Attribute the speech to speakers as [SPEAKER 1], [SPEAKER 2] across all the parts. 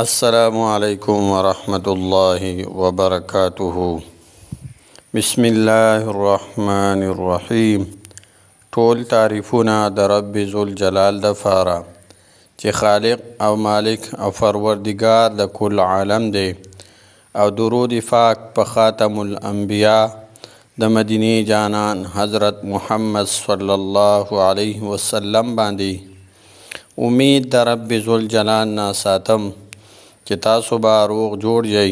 [SPEAKER 1] السلام علیکم ورحمۃ اللہ وبرکاتہ. بسم الله الرحمن الرحیم. ټول تعریفونه د رب ذوالجلال دپاره چې خالق او مالک او پروردگار د کل عالم دی، او درود پاک په خاتم الانبیاء د مدینه جانان حضرت محمد صلی الله علیه وسلم باندې. امید د رب ذوالجلال نه ساتم چې تاسو به روغ جوړ یئ.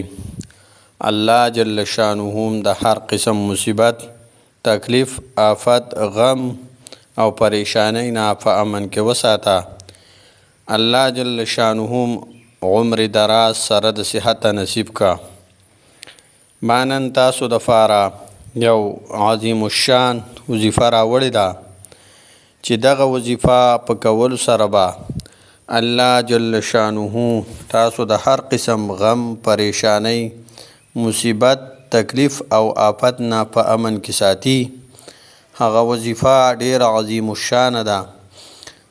[SPEAKER 1] الله جل شانه د هر قسم مصیبت، تکلیف، آفت، غم او پریشانی نه په امن کې وساته. الله جل شانه عمر دراز سره د صحت نصیب کا. مانن تاسو دپاره یو عظیم الشان وظیفه راوړې ده چې دغه وظیفه په کولو سره به الله جل شانه تاسو د هر قسم غم، پریشانی، مصیبت، تکلیف او آفت نه په امن کې ساتي. هغه وظیفه ډیره عظیم الشان ده،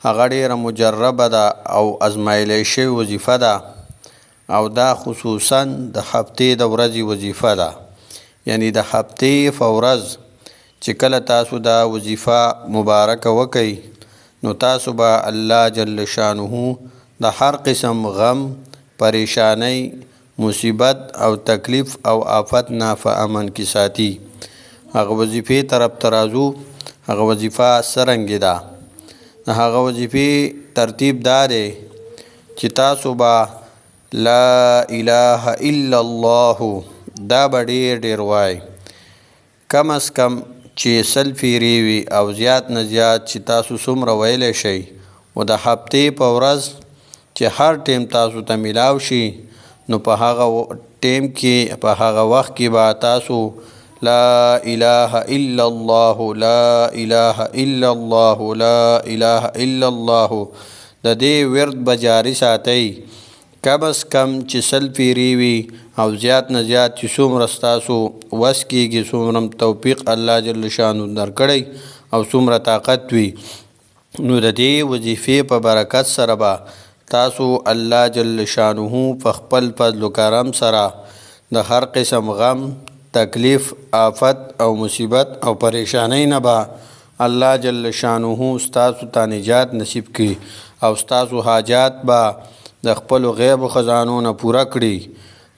[SPEAKER 1] هغه ډیره مجربه ده او ازمایلی شوې وظیفه ده، او دا خصوصا د هفتې د ورځې وظیفه ده. یعنی د هفتې په ورځ چې کله تاسو دا وظیفه مبارکه وکئ، نو تاسو به الله جل شانه د هر قسم غم، پریشانی، مصیبت او تکلیف او آفت نه په امن کې ساتي. هغه وظیفې طرف ته راځو. هغه وظیفه څرنګه ده؟ د هغه وظیفې ترتیب دا دی چې تاسو به لا اله الا الله دا به ډیر وای، کم از کم چې سل پیرې وي او زیات نه زیات چې تاسو څومره ویلی شئ. او د هفتې په ورځ چې هر ټیم تاسو ته میلاو شي، نو په هغه ټیم کې، په هغه وخت کې به تاسو لا اله الا الله، لا اله الا الله، لا اله الا الله د دې ورد به جاري ساتئ. کم از کم چې سل پیرې وي او زیات نه زیات چې څومره ستاسو وس کېږي، څومره توفیق الله جل شانه درکړی او څومره طاقت وي، نو د دې وظیفې په برکت سره به تاسو الله جل شانه په خپل فضل و کرم سره د هر قسم غم، تکلیف، آفت او مصیبت او پریشانی نه به الله جل شانه ستاسو ته نجات نصیب کړي او ستاسو حاجات به د خپل غیب خزانو نه پوره کړي.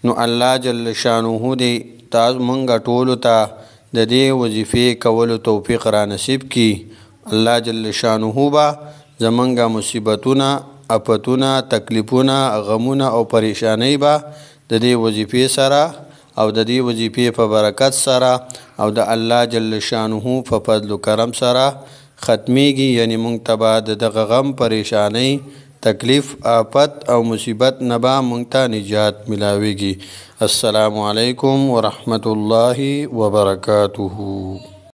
[SPEAKER 1] نو الله جل شانه دې تاسو مونږ ټولو ته د دې وظیفې کولو توفیق را نصیب کړي. الله جل شانه به زمونږ مصیبتونه، آفتونه، تکلیفونه، غمونه او پریشانی به د دې وظیفې سره او د دې وظیفې په برکت سره او د الله جل شانه په فضل و کرم سره ختمیږي. یعنی مونږ ته به د دغه غم، پریشانی، تکلیف، آفت او مصیبت نه به مونږ ته نجات ملاویږي. السلام علیکم ورحمۃ اللہ وبرکاتہ.